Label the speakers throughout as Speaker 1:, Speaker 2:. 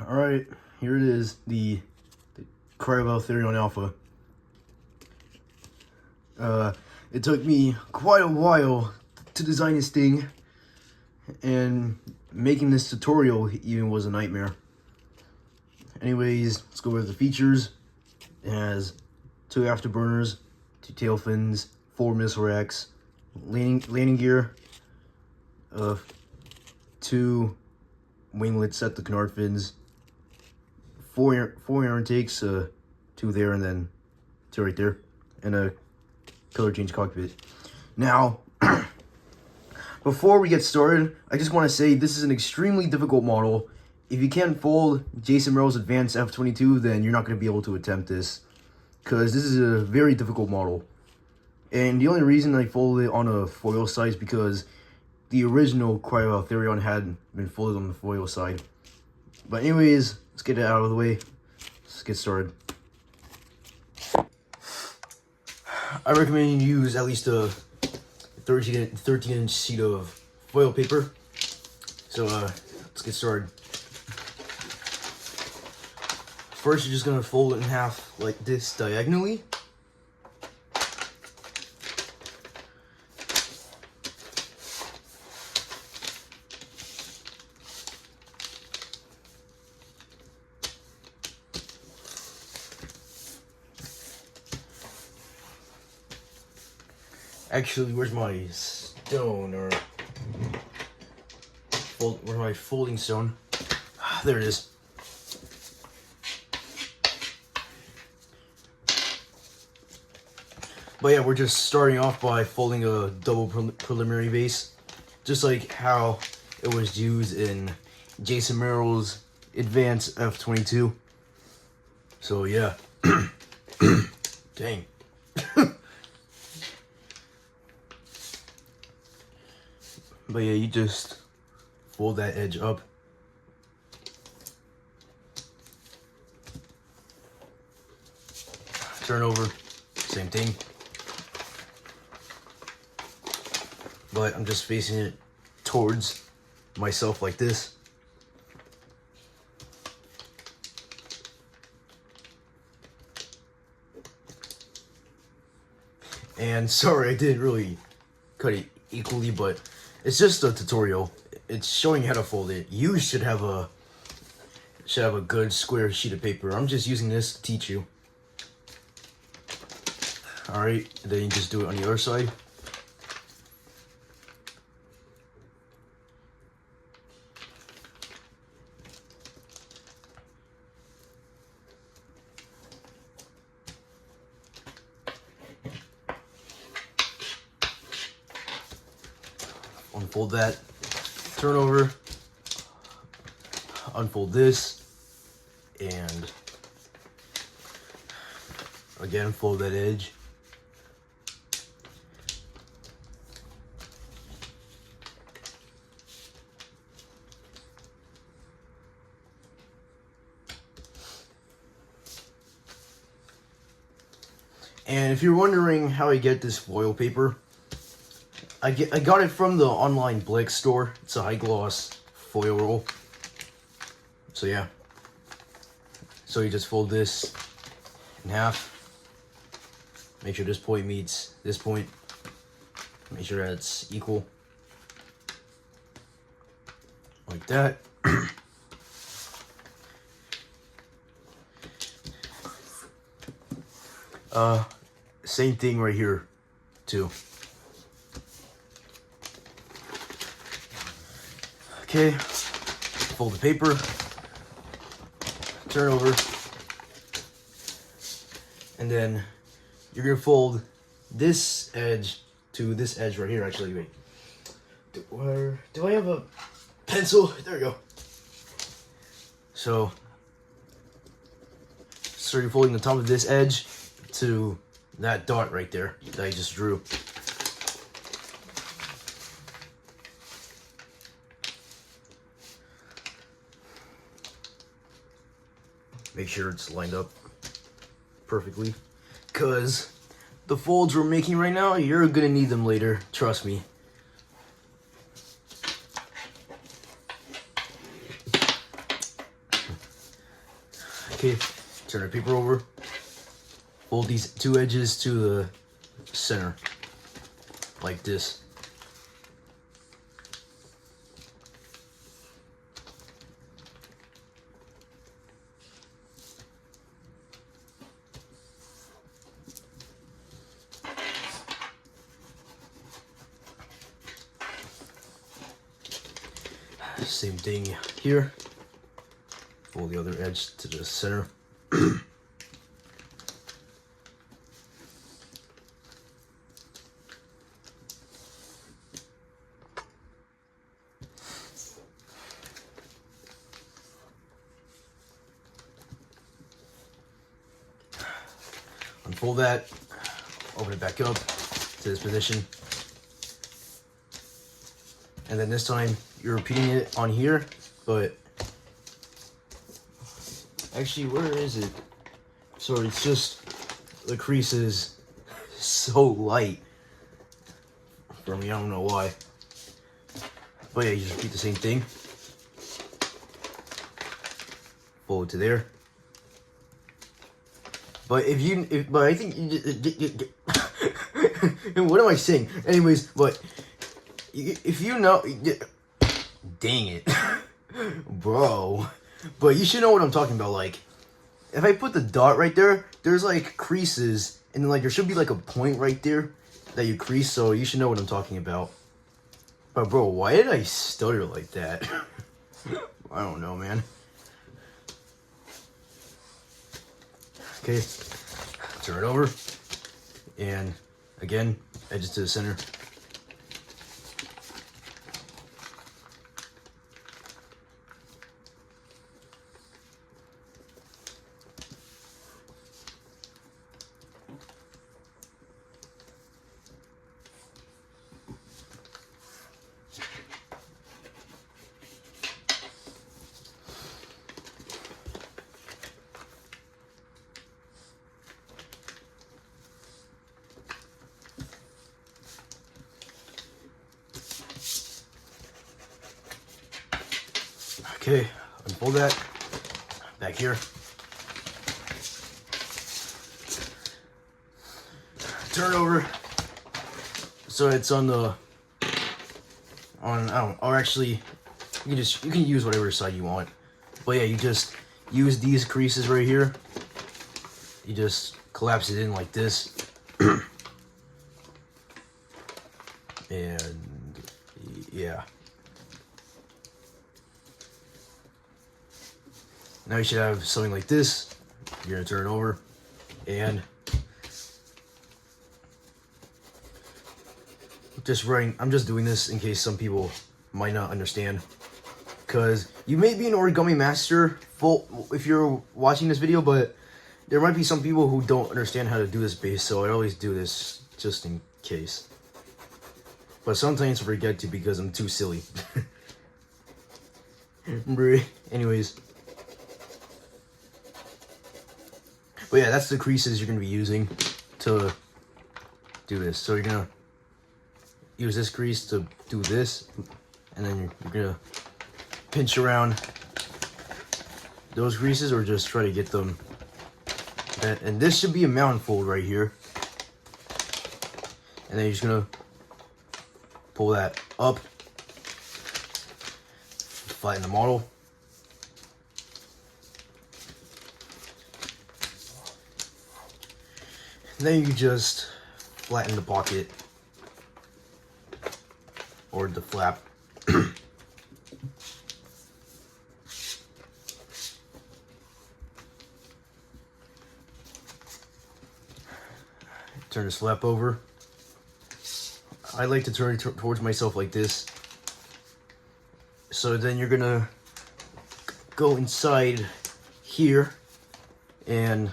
Speaker 1: Alright, here it is, the Cryovaltherion Alpha. It took me quite a while to design this thing, and making this tutorial even was a nightmare. Anyways, let's go over the features. It has 2 afterburners, 2 tail fins, 4 missile racks, landing gear, 2 winglets at the canard fins, 4 air intakes, 2 there and then 2 right there, and a color change cockpit. Now, before we get started, I just want to say this is an extremely difficult model. If you can't fold Jason Merrill's Advanced F-22, then you're not going to be able to attempt this, because this is a very difficult model. And the only reason I folded it on a foil side is because the original Cryovaltherion had been folded on the foil side. But anyways, let's get it out of the way. Let's get started. I recommend you use at least a 13-inch sheet of foil paper. So let's get started. First, you're just gonna fold it in half like this diagonally. Actually, where's my stone, or where's my folding stone? There it is. But yeah, we're just starting off by folding a double preliminary base, just like how it was used in Jason Merrill's Advanced F-22. So yeah. Dang. But yeah, you just fold that edge up. Turn over, same thing. But I'm just facing it towards myself like this. And sorry, I didn't really cut it equally, but it's just a tutorial. It's showing you how to fold it. You should have a good square sheet of paper. I'm just using this to teach you. Alright, and then you just do it on the other side. Unfold that, turn over, unfold this, and again fold that edge. And if you're wondering how I get this foil paper, I got it from the online Blick store. It's a high gloss foil roll. So yeah. So you just fold this in half. Make sure this point meets this point. Make sure that's equal. Like that. Same thing right here too. Okay, fold the paper, turn over, and then you're gonna fold this edge to this edge right here. Actually, wait, do I have a pencil? There we go. So you're folding the top of this edge to that dot right there that I just drew. Make sure it's lined up perfectly, because the folds we're making right now, you're gonna need them later, trust me. Okay, turn the paper over. Fold these two edges to the center, like this. Same thing here. Fold the other edge to the center. Unfold that, open it back up to this position. And then this time you're repeating it on here, but actually, where is it? So it's just the crease is so light for me. I don't know why. But yeah, you just repeat the same thing. Fold it to there. But but I think what am I saying? Anyways, but if you know, dang it, bro. But you should know what I'm talking about. Like, if I put the dot right there, there's like creases, and then like there should be like a point right there that you crease. So you should know what I'm talking about. But bro, why did I stutter like that? I don't know, man. Okay, turn it over, and again, edges to the center. Okay, unfold that, back here. Turn it over, so it's on the, or actually, you can use whatever side you want. But yeah, you just use these creases right here. You just collapse it in like this. And yeah. Now you should have something like this. You're gonna turn it over, and I'm just doing this in case some people might not understand, because you may be an origami master if you're watching this video, but there might be some people who don't understand how to do this base, so I always do this just in case. But sometimes I forget to because I'm too silly. Anyways. But yeah, that's the creases you're going to be using to do this. So you're going to use this crease to do this, and then you're going to pinch around those creases, or just try to get them. And this should be a mountain fold right here. And then you're just going to pull that up, flatten the model. Then you just flatten the pocket or the flap. Turn this flap over. I like to turn it towards myself like this. So then you're gonna go inside here, and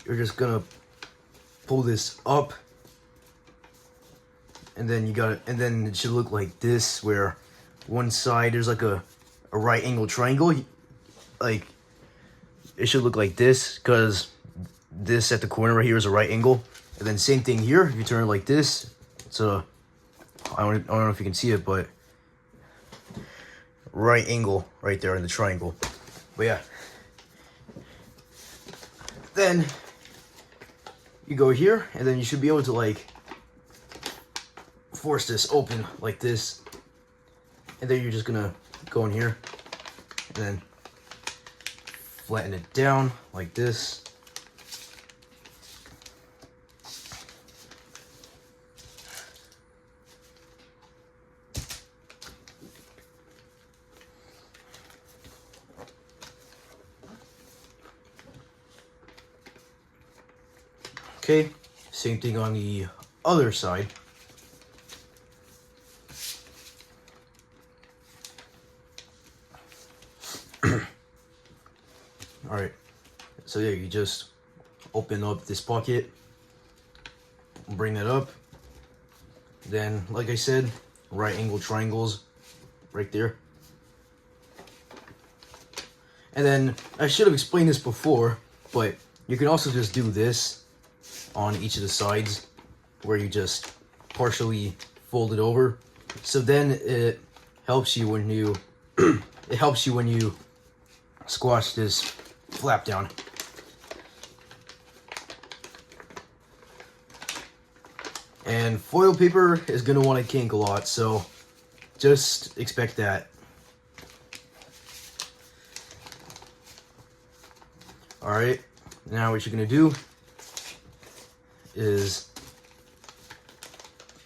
Speaker 1: you're just gonna pull this up, and then and then it should look like this, where one side there's like a right angle triangle. Like, it should look like this, because this at the corner right here is a right angle. And then same thing here, if you turn it like this, it's a, I don't know if you can see it, but right angle right there in the triangle. But yeah, then you go here, and then you should be able to like force this open like this, and then you're just gonna go in here and then flatten it down like this. Okay, same thing on the other side. Alright, so yeah, you just open up this pocket, bring that up, then like I said, right angle triangles right there. And then I should have explained this before, but you can also just do this on each of the sides where you just partially fold it over. So then it helps you when you squash this flap down. And foil paper is gonna want to kink a lot, so just expect that. Alright, now what you're gonna do is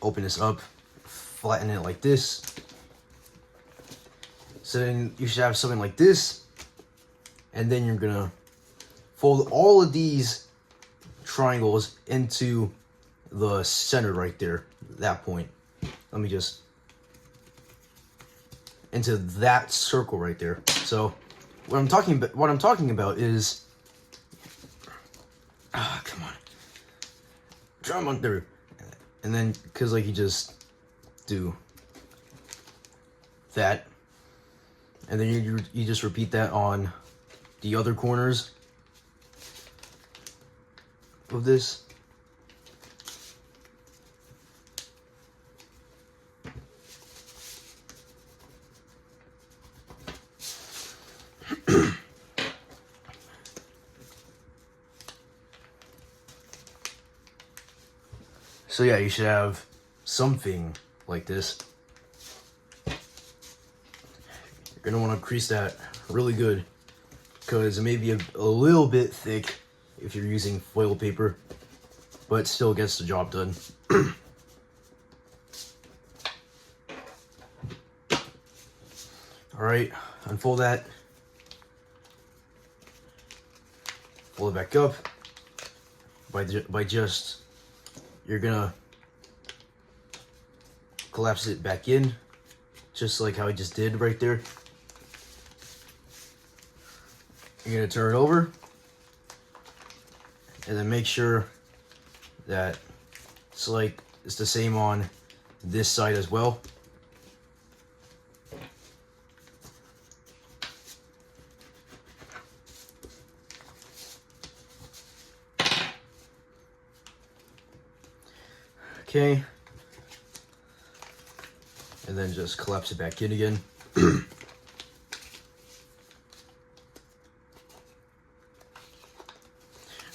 Speaker 1: open this up, flatten it like this. So then you should have something like this, and then you're gonna fold all of these triangles into the center right there, that point. Let me just, into that circle right there. So what I'm talking about is, come on, drum on through, and then because like you just do that, and then you just repeat that on the other corners of this. So yeah, you should have something like this. You're gonna want to crease that really good because it may be a little bit thick if you're using foil paper, but it still gets the job done. Alright, unfold that. Fold it back up by just, you're gonna collapse it back in, just like how I just did right there. You're gonna turn it over, and then make sure that it's the same on this side as well. Okay, and then just collapse it back in again.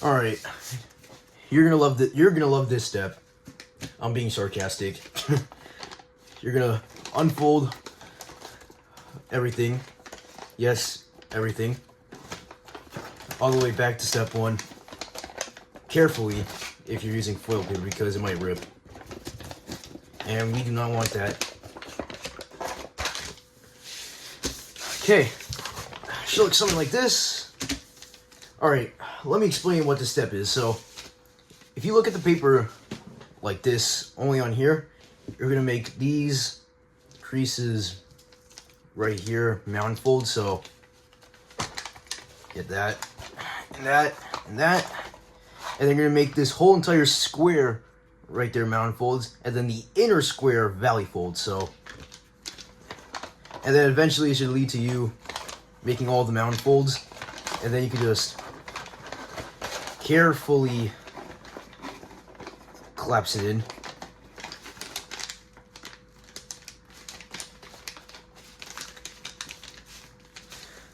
Speaker 1: All right, you're gonna love this step. I'm being sarcastic. You're gonna unfold everything. Yes, everything. All the way back to step one. Carefully, if you're using foil paper, because it might rip. And we do not want that. Okay, should look something like this. All right, let me explain what this step is. So, if you look at the paper like this, only on here, you're gonna make these creases right here, mound fold. So, get that, and that, and that. And then you're gonna make this whole entire square right there, mound folds, and then the inner square valley fold. So, and then eventually it should lead to you making all the mound folds, and then you can just carefully collapse it in.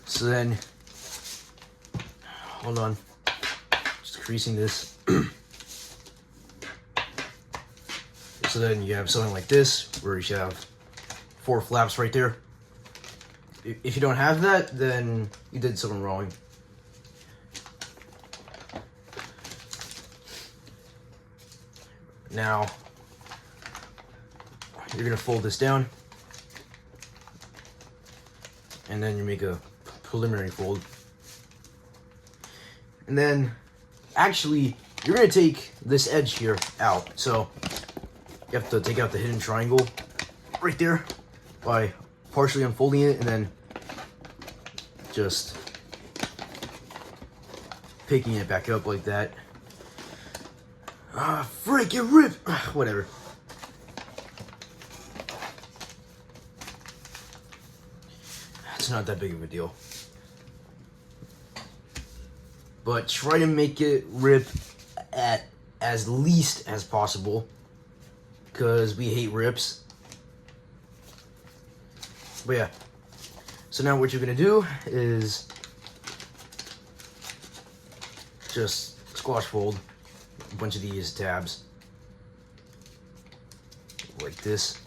Speaker 1: So then, hold on. creasing this. So then you have something like this, where you should have 4 flaps right there. If you don't have that, then you did something wrong. Now, you're gonna fold this down, and then you make a preliminary fold. And then, actually, you're gonna take this edge here out. So, you have to take out the hidden triangle right there by partially unfolding it, and then just picking it back up like that. Ah, frick, it ripped! Whatever. It's not that big of a deal. But try to make it rip at as least as possible, because we hate rips. But yeah. So now what you're gonna do is just squash fold a bunch of these tabs like this.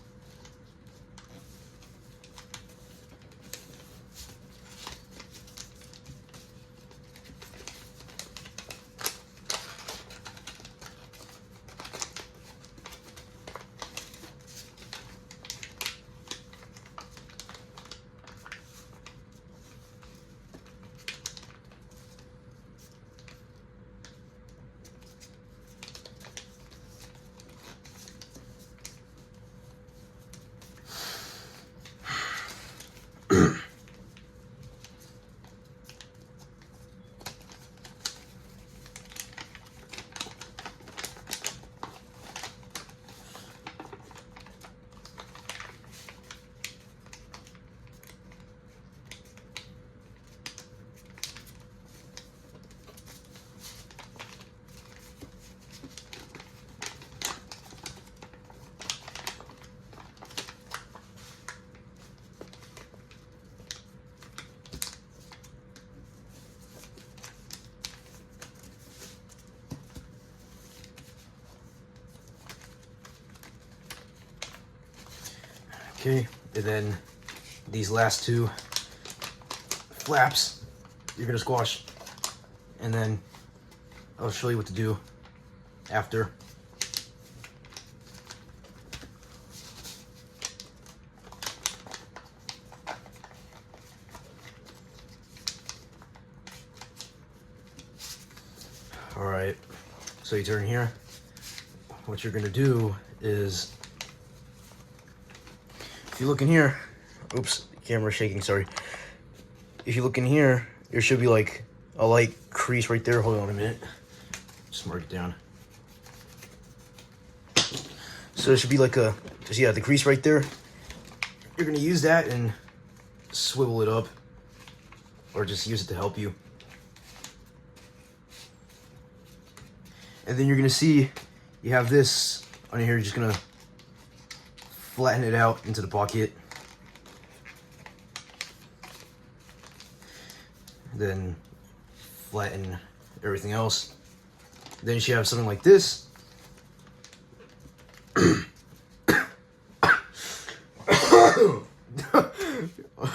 Speaker 1: Okay, and then these last 2 flaps you're gonna squash, and then I'll show you what to do after. Alright, so you turn here. What you're gonna do is, if you look in here, oops, camera's shaking, sorry. If you look in here, there should be like a light crease right there. Hold on a minute. Just mark it down. So there should be like a, just, yeah, the crease right there. You're gonna use that and swivel it up, or just use it to help you. And then you're gonna see you have this on here. You're just gonna flatten it out into the pocket. Then flatten everything else. Then you should have something like this.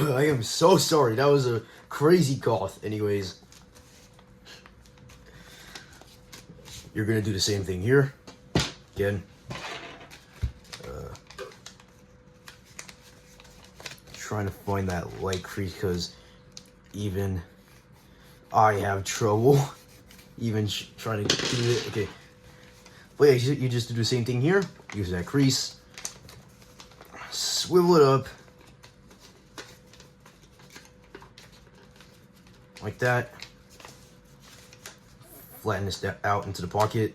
Speaker 1: I am so sorry. That was a crazy cough. Anyways, you're gonna do the same thing here. Again. Trying to find that light crease, because even I have trouble even trying to do it. Okay, but yeah, you just do the same thing here. Use that crease, swivel it up like that, flatten this out into the pocket.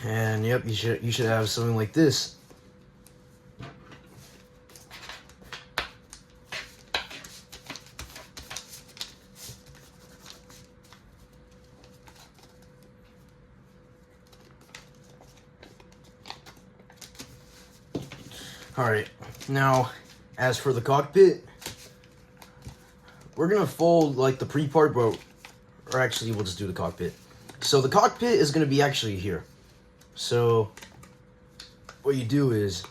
Speaker 1: And yep, you should have something like this. Alright, now, as for the cockpit, we're gonna fold, like, the pre-part, but, or actually, we'll just do the cockpit. So, the cockpit is gonna be actually here. So, what you do is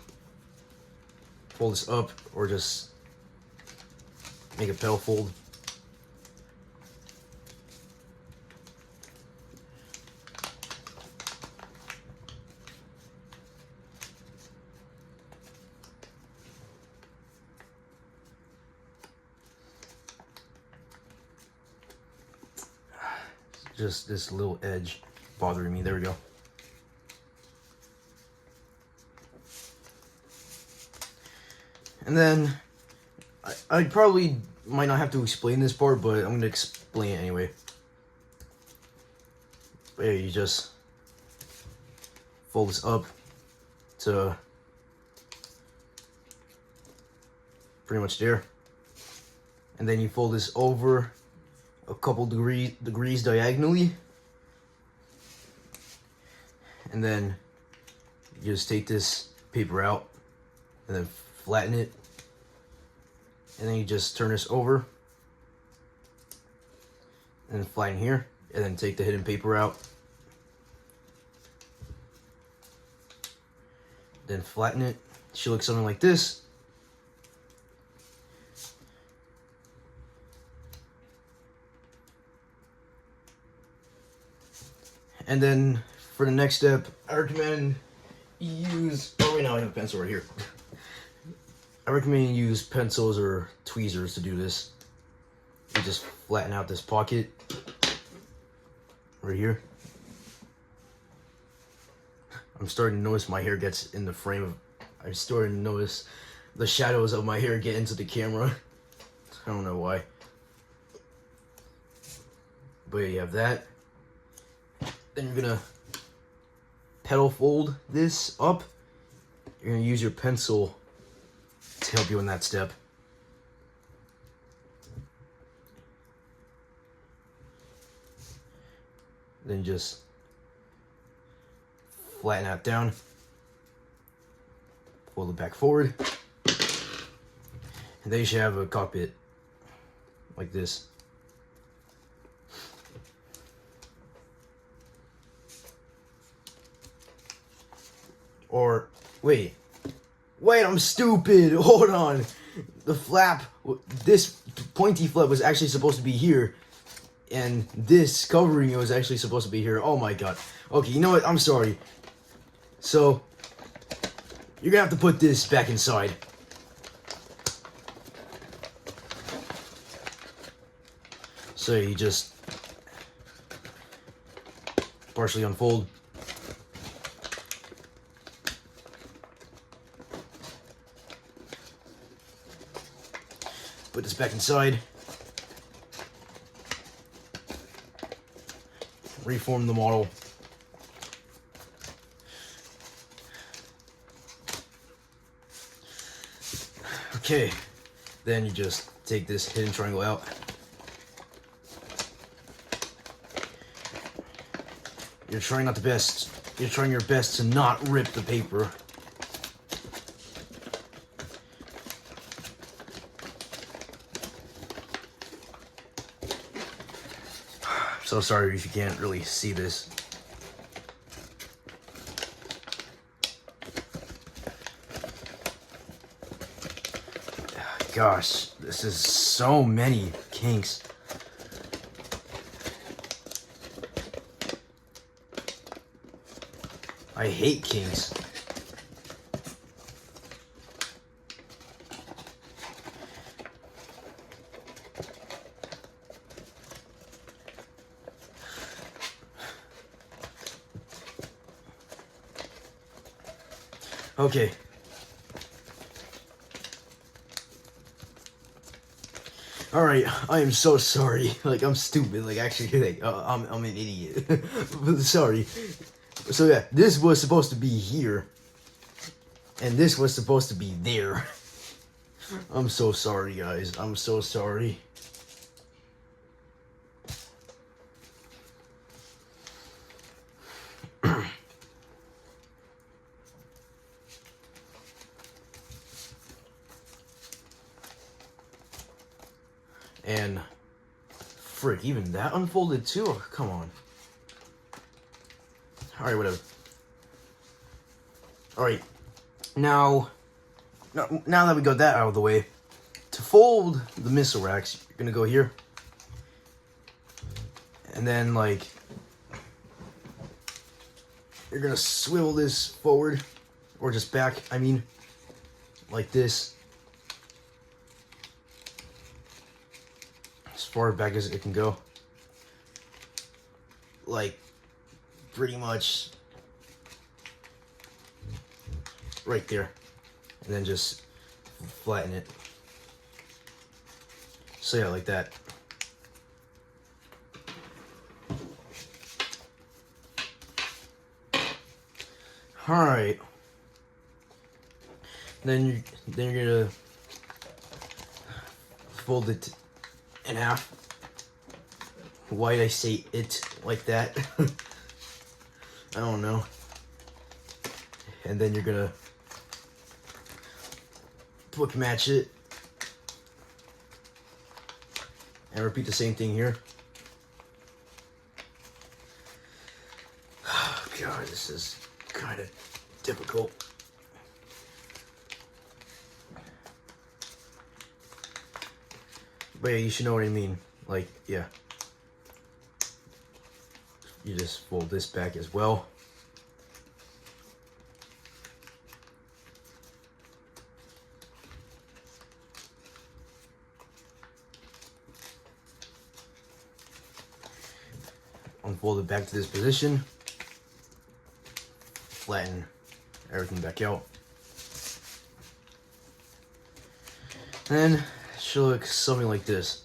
Speaker 1: fold this up, or just make a petal fold. Just this little edge bothering me. There we go. And then I probably might not have to explain this part, but I'm gonna explain it anyway. But yeah, you just fold this up to pretty much there, and then you fold this over a couple degrees diagonally, and then you just take this paper out and then flatten it, and then you just turn this over and then flatten here, and then take the hidden paper out, then flatten it. It should look something like this. And then for the next step, I recommend you use, oh, right now I have a pencil right here. I recommend you use pencils or tweezers to do this. You just flatten out this pocket right here. I'm starting to notice my hair gets in the frame of, I'm starting to notice the shadows of my hair get into the camera. I don't know why. But yeah, you have that. Then you're gonna petal fold this up. You're gonna use your pencil to help you in that step. Then just flatten that down. Fold it back forward. And then you should have a cockpit like this. Or, wait, I'm stupid, hold on. The flap, this pointy flap was actually supposed to be here, and this covering it was actually supposed to be here. Oh my god. Okay, you know what, I'm sorry. So, you're gonna have to put this back inside. So you just partially unfold. Put this back inside. Reform the model. Okay, then you just take this hidden triangle out. You're trying your best to not rip the paper. So sorry if you can't really see this. Gosh, this is so many kinks. I hate kinks. Okay. Alright, I am so sorry. Like, I'm stupid. Like, actually, like, I'm an idiot. But sorry. So, yeah, this was supposed to be here. And this was supposed to be there. I'm so sorry, guys. I'm so sorry. And frick, even that unfolded too? Oh, come on. Alright, whatever. Alright. Now that we got that out of the way, to fold the missile racks, you're gonna go here. And then, like, you're gonna swivel this forward, or just back, I mean, like this. As far back as it can go. Like, pretty much right there. And then just flatten it. So yeah, like that. Alright. Then you're gonna fold it in half. Why'd I say it like that? I don't know. And then you're gonna book match it. And repeat the same thing here. Oh, God, this is kind of difficult. But yeah, you should know what I mean. Like, yeah. You just fold this back as well. Unfold it back to this position. Flatten everything back out. And then it should look something like this.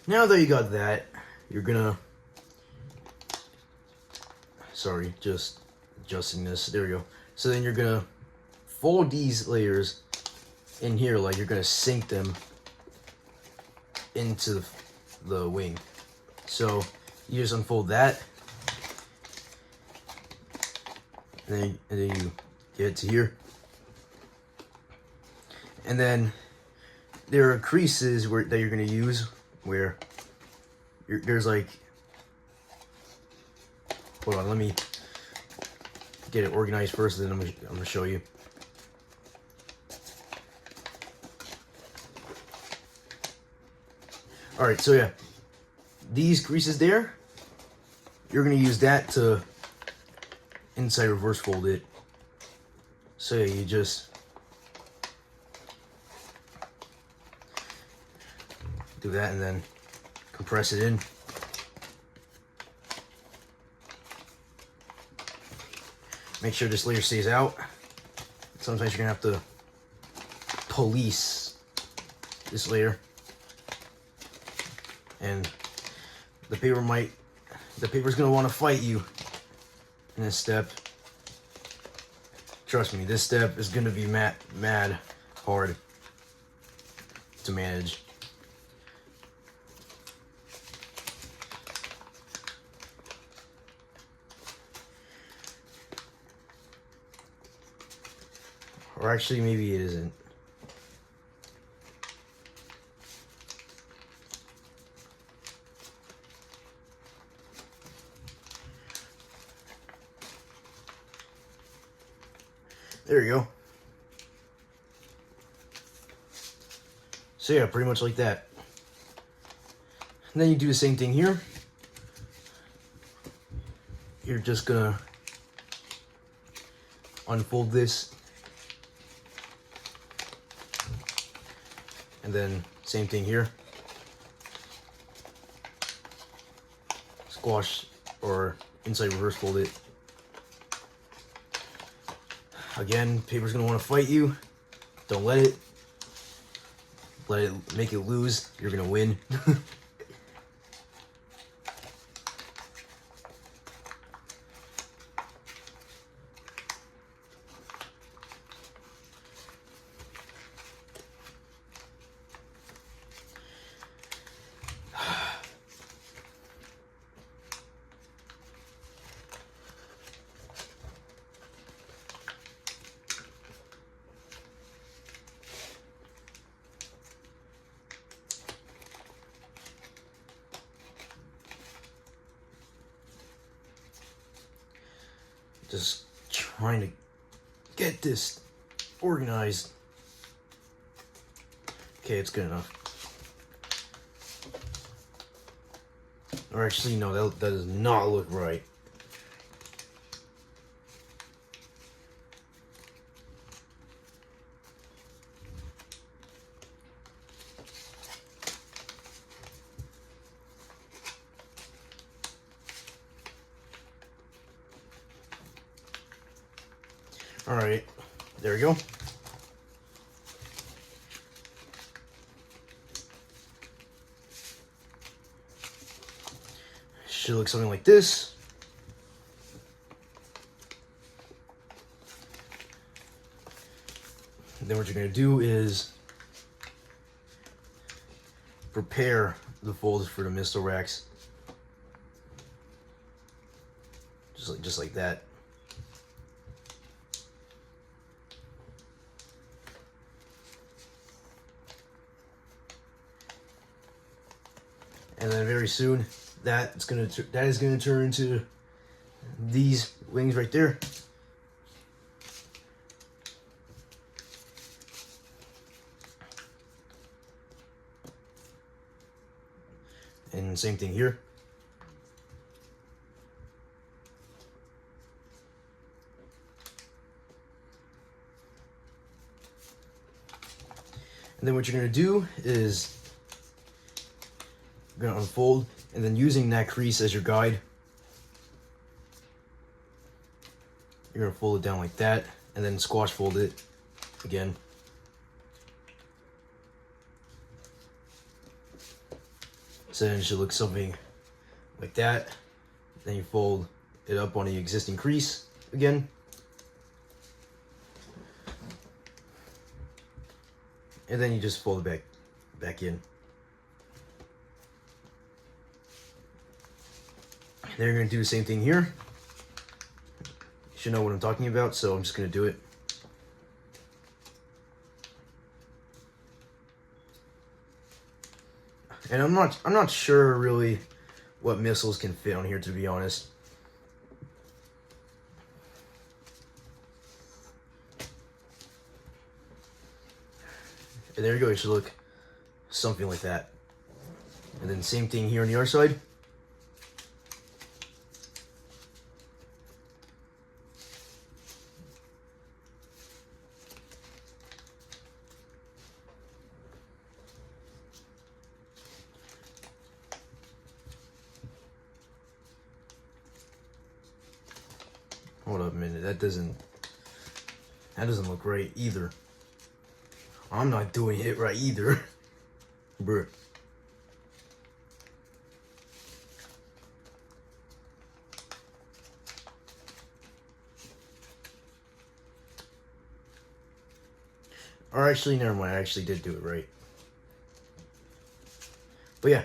Speaker 1: Now that you got that, you're gonna, sorry, just adjusting this, there we go. So then you're gonna fold these layers in here, like you're gonna sink them into the wing. So you just unfold that, and then you get to here. And then there are creases that you're gonna use where there's like, hold on, let me get it organized first, and then I'm gonna show you. All right, so yeah, these creases there, you're gonna use that to inside reverse fold it. So yeah, you just do that and then compress it in. Make sure this layer stays out. Sometimes you're gonna have to police this layer. And the paper's gonna wanna fight you in this step. Trust me, this step is gonna be mad hard to manage. Or actually, maybe it isn't. There you go. So yeah, pretty much like that. And then you do the same thing here. You're just gonna unfold this. And then same thing here. Squash or inside reverse fold it. Again, paper's gonna want to fight you. Don't let it. Let it make it lose. You're gonna win. Just trying to get this organized. Okay, it's good enough. Or actually, no, that does not look right. Alright, there we go. Should look something like this. Then what you're going to do is prepare the folds for the missile racks. Just like that. And then very soon, that is going to turn into these wings right there. And same thing here. And then what you're going to do is you're going to unfold, and then using that crease as your guide, you're going to fold it down like that, and then squash fold it again. So then it should look something like that. Then you fold it up on the existing crease again. And then you just fold it back in. Then you're going to do the same thing here. You should know what I'm talking about, so I'm just going to do it. And I'm not sure really what missiles can fit on here, to be honest. And there you go, it should look something like that. And then same thing here on the other side. Hold up a minute, that doesn't look right either. I'm not doing it right either. Bruh. Or actually, never mind, I actually did do it right. But yeah.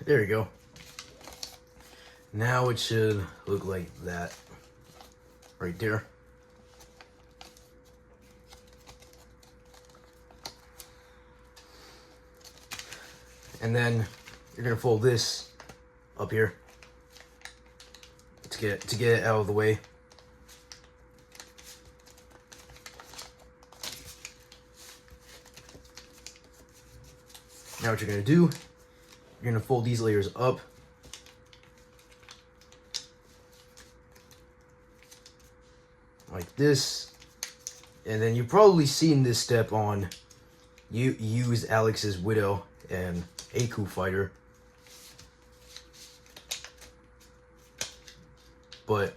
Speaker 1: There you go. Now it should look like that. Right there. And then you're gonna fold this up here to get it out of the way. Now what you're gonna do, you're gonna fold these layers up. Like this. And then you've probably seen this step on used Alex's Widow and Aku Fighter. But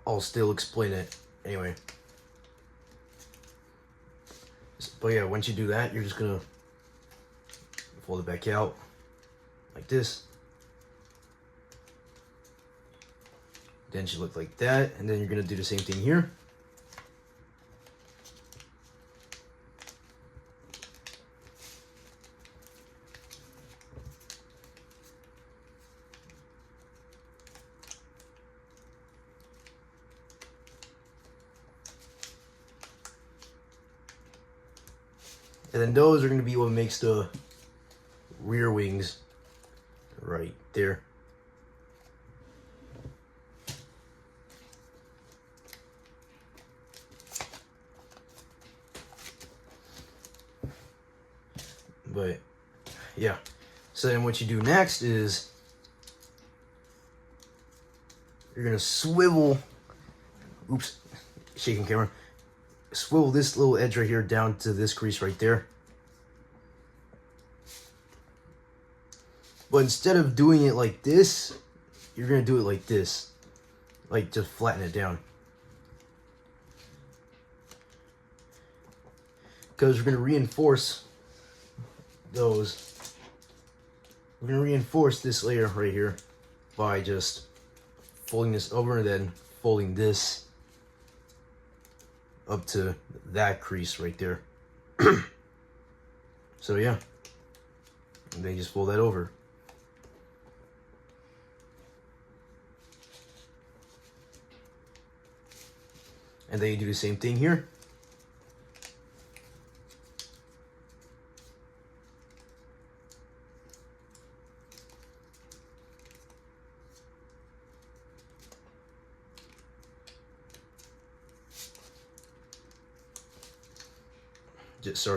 Speaker 1: I'll still explain it anyway. But yeah, once you do that, you're just gonna Fold it back out like this. Then it should look like that, and then you're gonna do the same thing here. And then those are going to be what makes the rear wings right there. But yeah, so then what you do next is you're going to swivel, oops, shaking camera. Swivel this little edge right here down to this crease right there. But instead of doing it like this, you're going to do it like this. Like, just flatten it down. Because we're going to reinforce those. We're going to reinforce this layer right here by just folding this over and then folding this up to that crease right there. So yeah, and then just fold that over. And then you do the same thing here.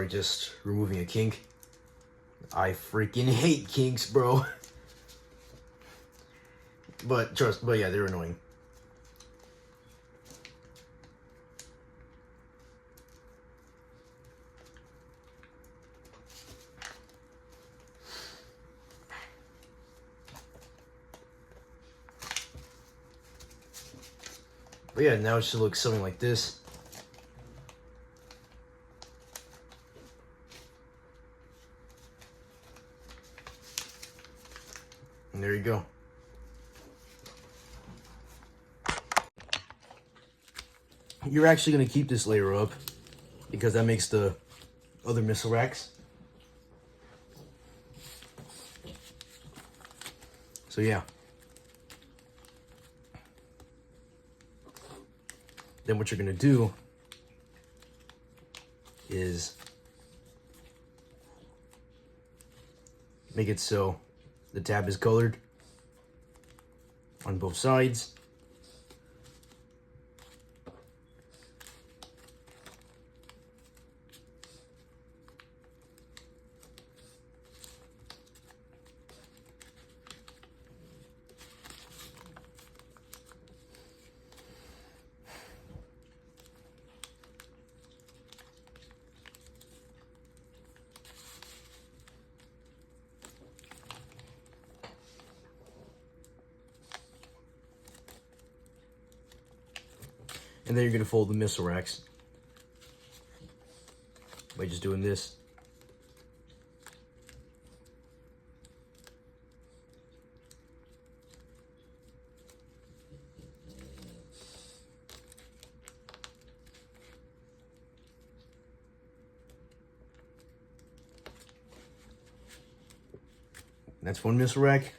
Speaker 1: Just removing a kink. I freaking hate kinks, bro. But yeah, they're annoying. But yeah, now it should look something like this. And there you go. You're actually going to keep this layer up because that makes the other missile racks. So yeah. Then what you're going to do is make it so the tab is colored on both sides. And then you're going to fold the missile racks by just doing this. That's one missile rack.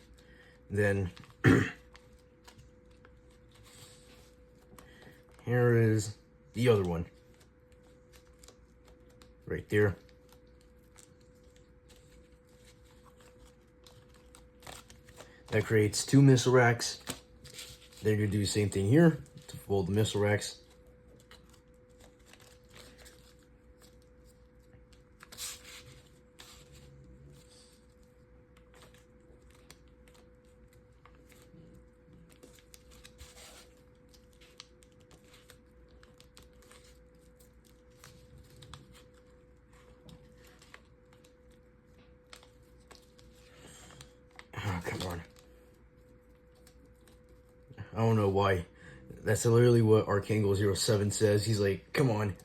Speaker 1: Then here is the other one. Right there. That creates two missile racks. Then you're gonna do the same thing here to fold the missile racks. Oh, come on. I don't know why. That's literally what Arkangle07 says. He's like, come on.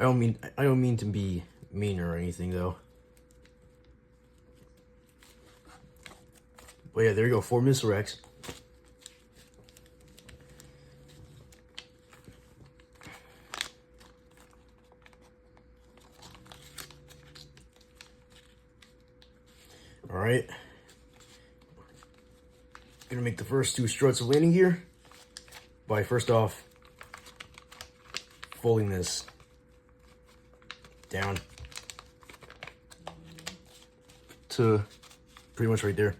Speaker 1: I don't mean to be mean or anything though. But yeah, there you go, 4 missile racks. All right. Gonna make the first 2 struts of landing gear by first off folding this down to pretty much right there.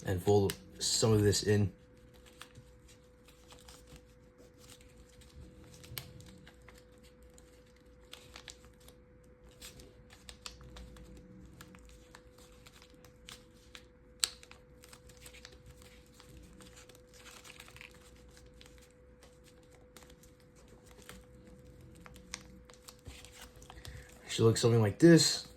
Speaker 1: And fold some of this in. Should look something like this.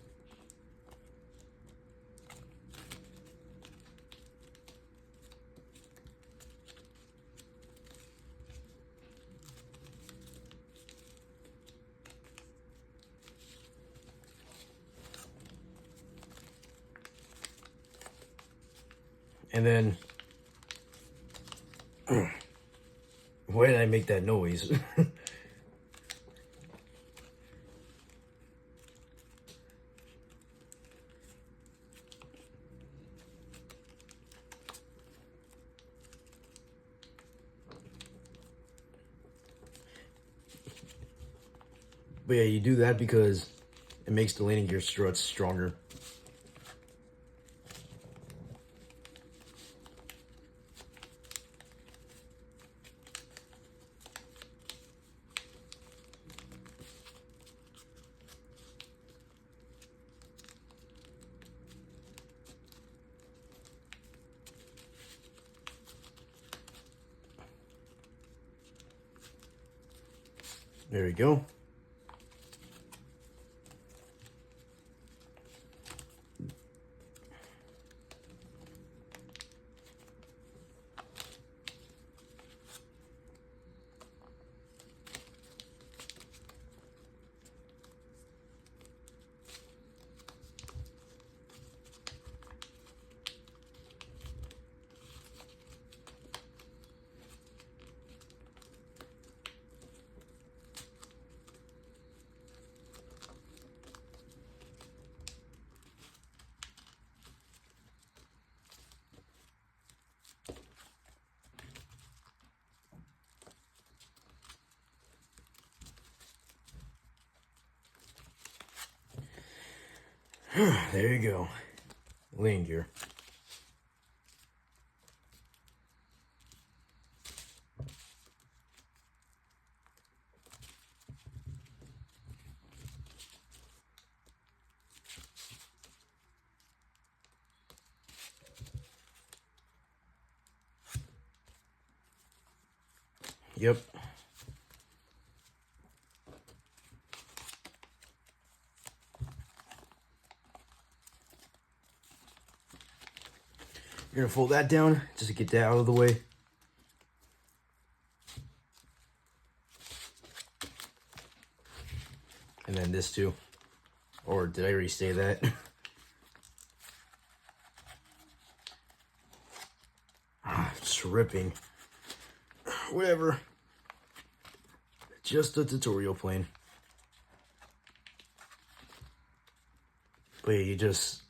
Speaker 1: And then, why did I make that noise? But yeah, you do that because it makes the landing gear struts stronger. There we go. There you go. Landing gear. Yep. You're gonna fold that down just to get that out of the way. And then this too. Or did I already say that? It's ripping. Whatever. Just a tutorial plane. But yeah, you just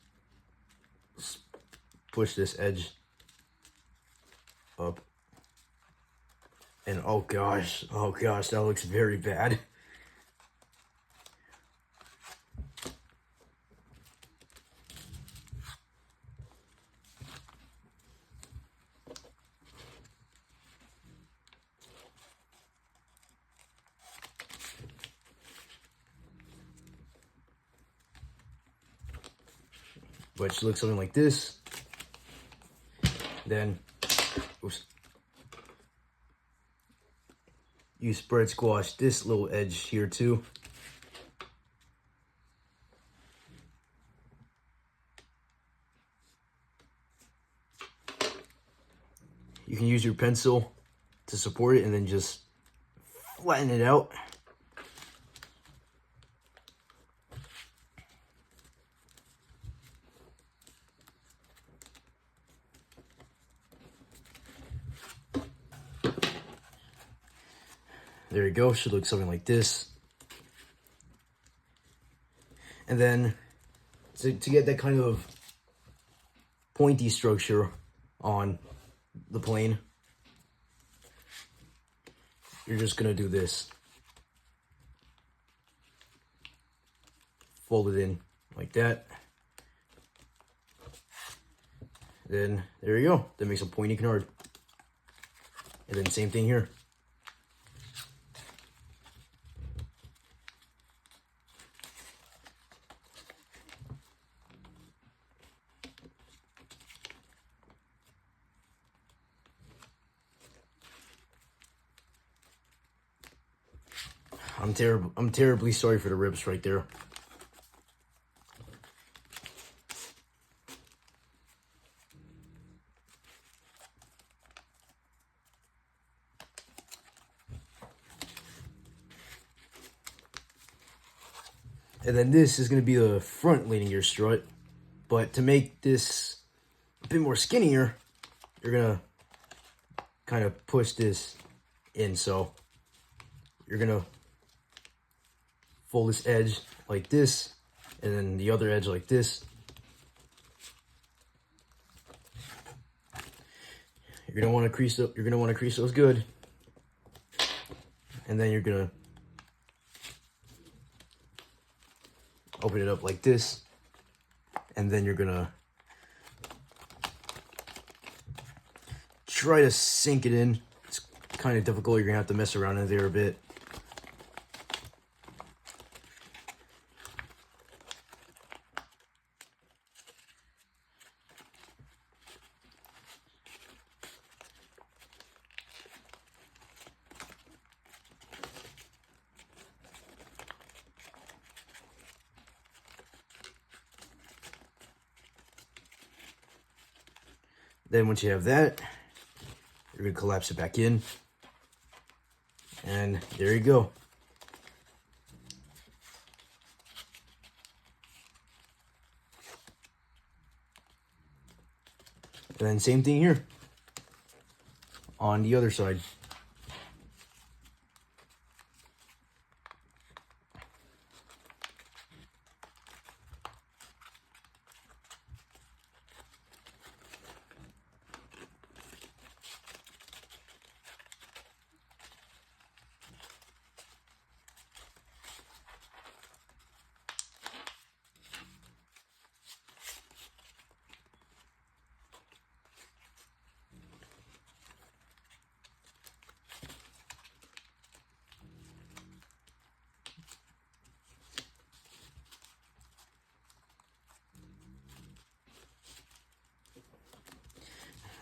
Speaker 1: push this edge up. And oh gosh, that looks very bad. But it should look something like this. Then, oops. You spread squash this little edge here too. you can use your pencil to support it and then just flatten it out. There you go, should look something like this. And then to get that kind of pointy structure on the plane, you're just gonna do this. Fold it in like that. Then there you go, that makes a pointy canard. And then same thing here. I'm terribly sorry for the rips right there. And then this is going to be the front landing gear strut. But to make this a bit more skinnier, you're going to kind of push this in. So you're going to fold this edge like this, and then the other edge like this. You're gonna want to crease. You're gonna want to crease those good, and then you're gonna open it up like this, and then you're gonna try to sink it in. It's kind of difficult. You're gonna have to mess around in there a bit. Then once you have that, you're going to collapse it back in. And there you go. And then same thing here on the other side.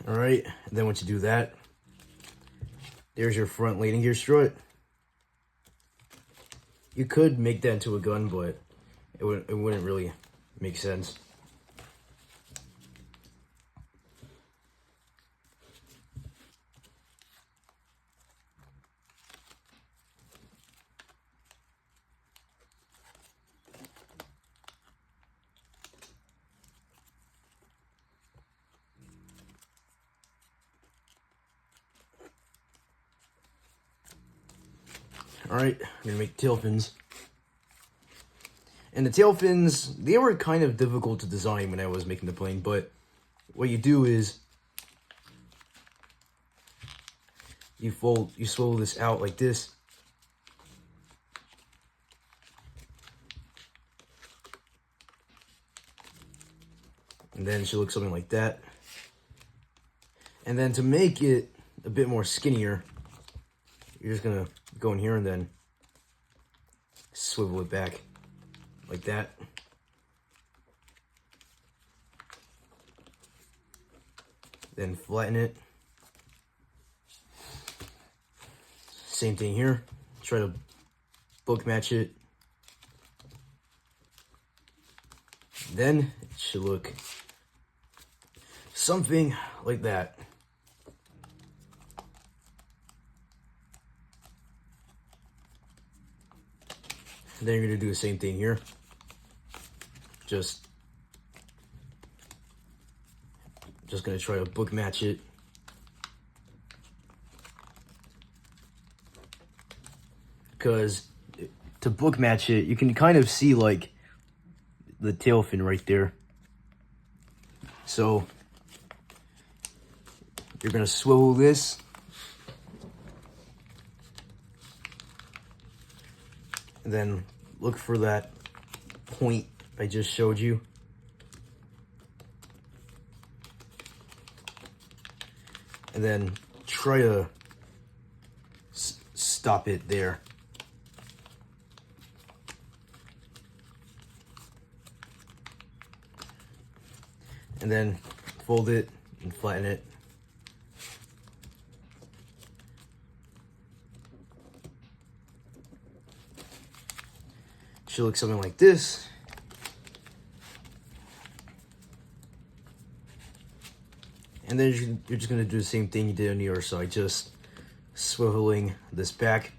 Speaker 1: All right, and then once you do that, there's your front landing gear strut. You could make that into a gun, but it wouldn't really make sense. Alright, I'm going to make tail fins. And the tail fins, they were kind of difficult to design when I was making the plane, but what you do is you swivel this out like this. And then it should look something like that. And then to make it a bit more skinnier, you're just going to go in here and then swivel it back like that. Then flatten it. Same thing here. Try to book match it. Then it should look something like that. then you're gonna do the same thing here. Just gonna try to book match it. Because to book match it, you can kind of see like the tail fin right there. So you're gonna swivel this. And then look for that point I just showed you. And then try to stop it there. And then fold it and flatten it. Should look something like this. And then you're just gonna do the same thing you did on the other side, just swiveling this back.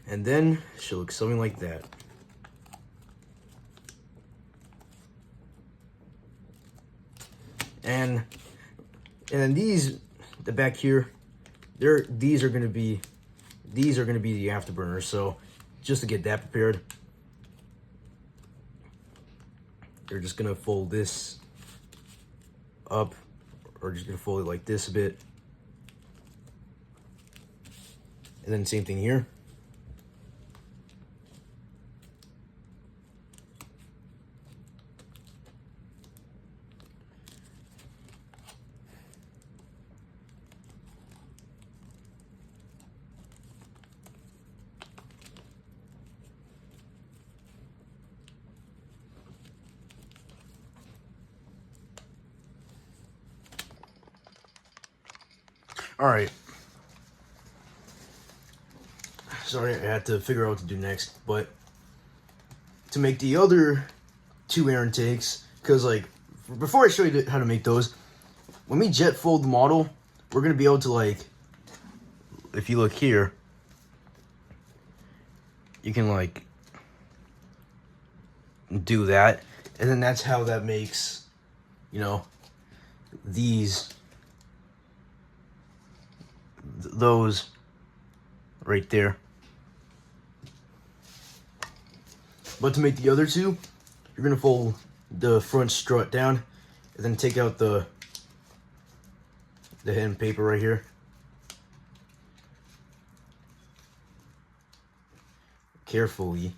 Speaker 1: And then she'll look something like that. And then these, the back here, these are gonna be the afterburners. So just to get that prepared, you're just gonna fold this up, or just gonna fold it like this a bit. And then same thing here. All right. Sorry, I had to figure out what to do next, but to make the other two air intakes, because like before I show you how to make those, when we jet fold the model, we're gonna be able to, like, if you look here, you can like do that, and then that's how that makes, you know, those right there. But to make the other two, you're gonna fold the front strut down and then take out the hidden paper right here. Carefully.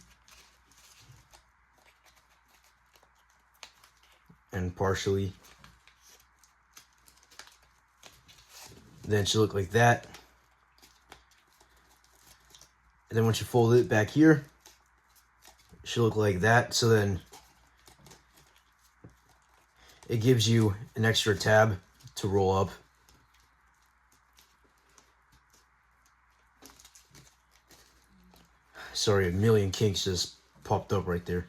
Speaker 1: And partially. Then it should look like that. And then once you fold it back here, it should look like that. So then it gives you an extra tab to roll up. Sorry, a million kinks just popped up right there.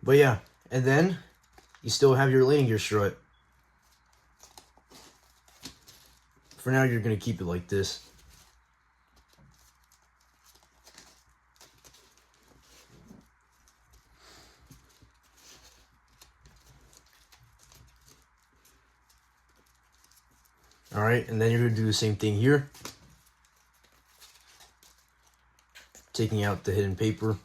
Speaker 1: But yeah, and then you still have your landing gear strut. For now, you're gonna keep it like this. All right, and then you're gonna do the same thing here. Taking out the hidden paper.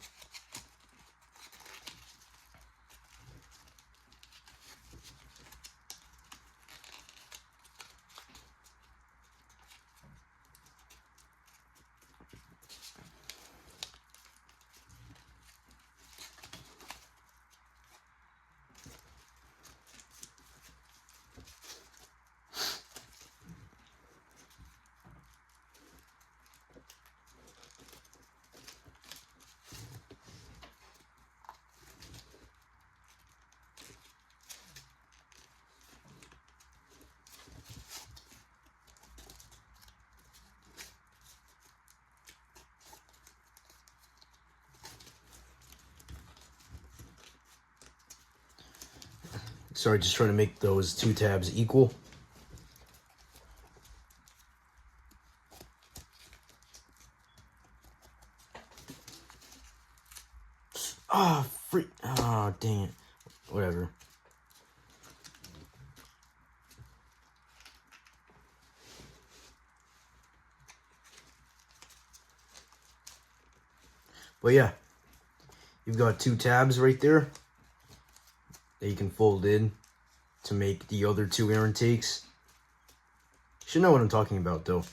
Speaker 1: Sorry, just trying to make those 2 tabs equal. Ah, oh, dang it. Whatever. But yeah, you've got 2 tabs right there that you can fold in to make the other 2 air intakes. You should know what I'm talking about, though.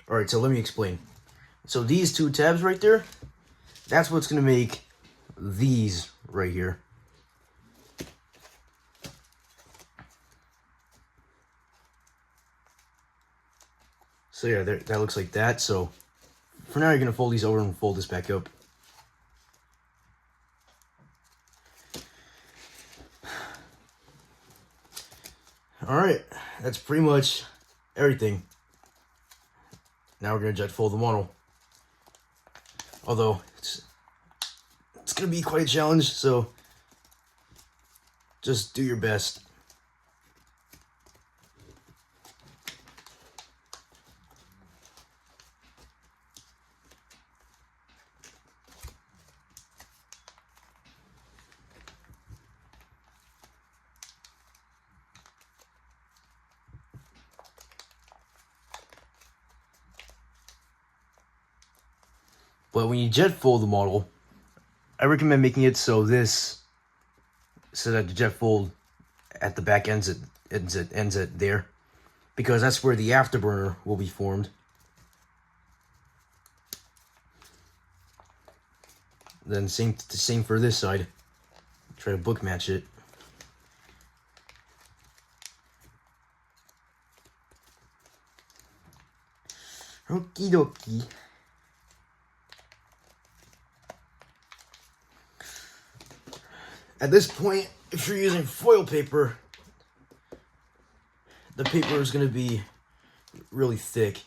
Speaker 1: Alright, so let me explain. So these 2 tabs right there, that's what's going to make these right here. So yeah, that looks like that. So for now, you're going to fold these over and fold this back up. Alright, that's pretty much everything. Now we're going to jet fold the model. Although, it's going to be quite a challenge, so just do your best. But when you jet fold the model, I recommend making it so that the jet fold at the back ends at there, because that's where the afterburner will be formed. Then same for this side. Try to book match it. Okie dokie. At this point, if you're using foil paper, the paper is going to be really thick.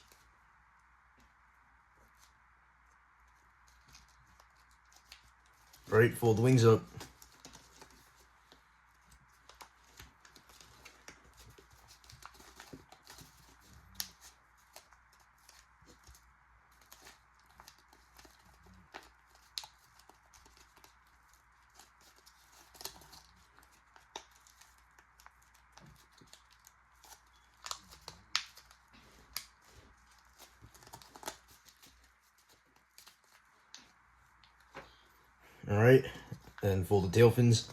Speaker 1: Alright, fold the wings up. Alright, then fold the tail fins.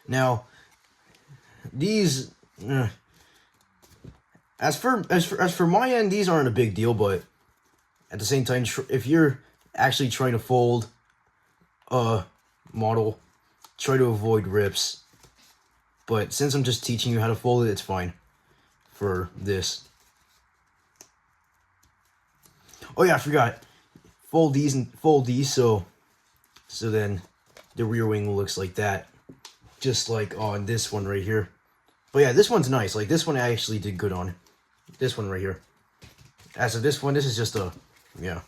Speaker 1: Now, these, as for my end, these aren't a big deal, but at the same time, if you're actually trying to fold a model, try to avoid rips. But since I'm just teaching you how to fold it, it's fine for this. Oh yeah, I forgot. Fold these so then the rear wing looks like that. Just like on this one right here. But yeah, this one's nice. Like this one I actually did good on. This one right here. As of this one, this is just a, yeah.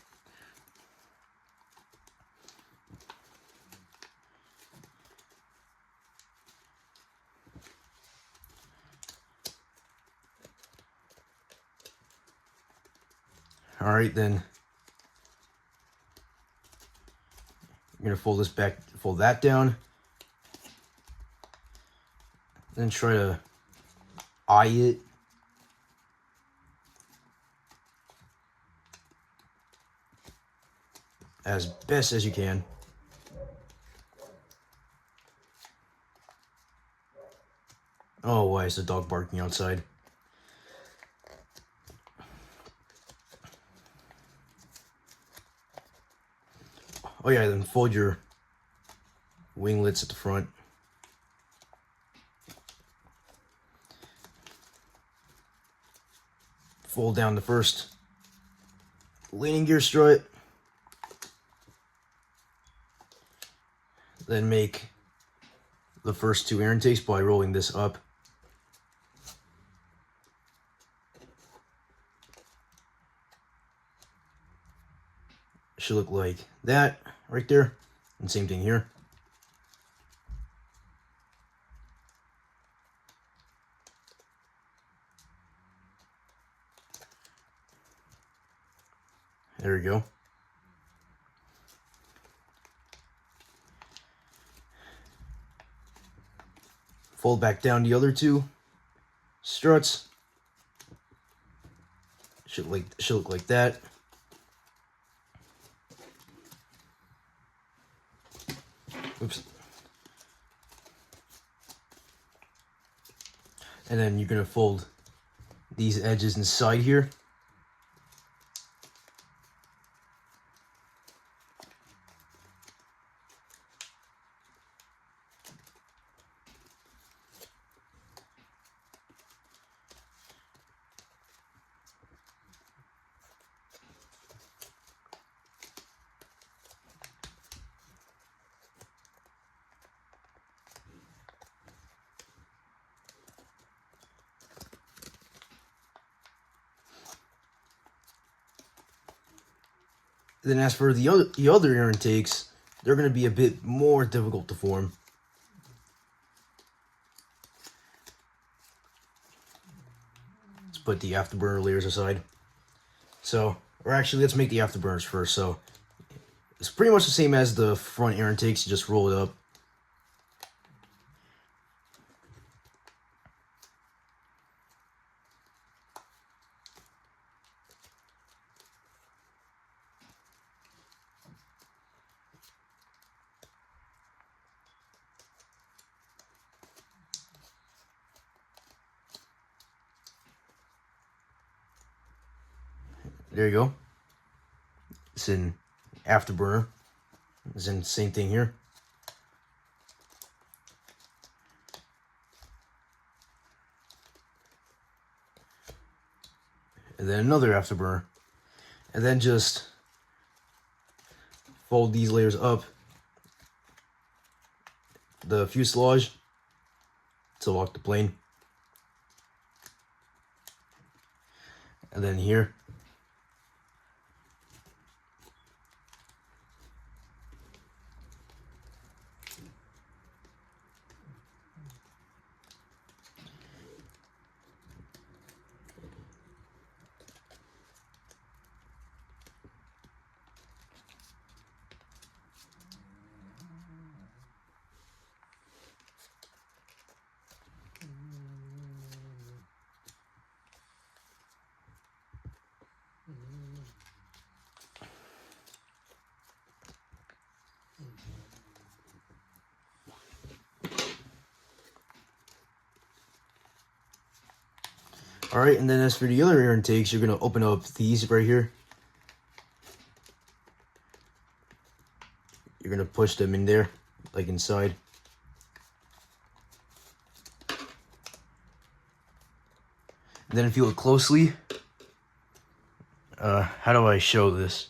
Speaker 1: Alright, then I'm going to fold this back, fold that down. Then try to eye it. As best as you can. Oh, why is the dog barking outside? Oh yeah, then fold your winglets at the front. Fold down the first landing gear strut. Then make the first 2 air intakes by rolling this up. should look like that right there. And same thing here. There we go. Fold back down the other two struts. Should look like that. Oops. And then you're gonna fold these edges inside here. Then as for the other ear intakes, they're going to be a bit more difficult to form. Let's put the afterburner layers aside. So, or actually, let's make the afterburners first. So, it's pretty much the same as the front air intakes. You just roll it up. There you go. It's in afterburner. It's in the same thing here. And then another afterburner. And then just fold these layers up. The fuselage to lock the plane. And then here. Alright, and then as for the other air intakes, you're going to open up these right here. You're going to push them in there, like inside. And then if you look closely, how do I show this?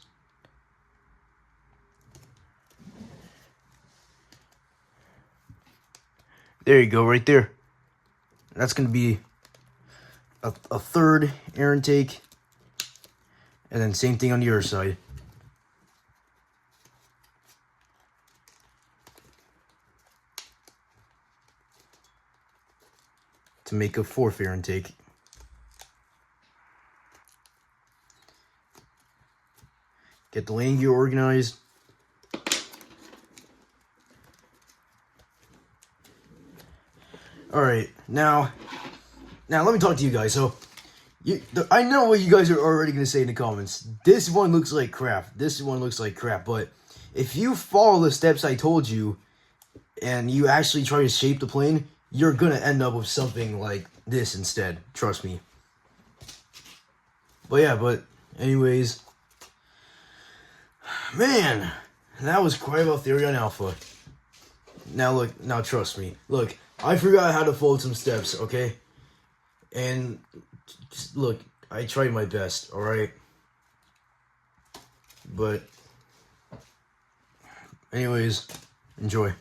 Speaker 1: There you go, right there. That's going to be a third air intake, and then same thing on the other side. To make a fourth air intake. Get the landing gear organized. Alright, now let me talk to you guys. So, I know what you guys are already going to say in the comments. This one looks like crap. This one looks like crap. But if you follow the steps I told you, and you actually try to shape the plane, you're going to end up with something like this instead. Trust me. But yeah, anyways. Man, that was Cryovaltherion Alpha. Now trust me. Look, I forgot how to fold some steps, okay? And just look, I tried my best, alright? But anyways, enjoy.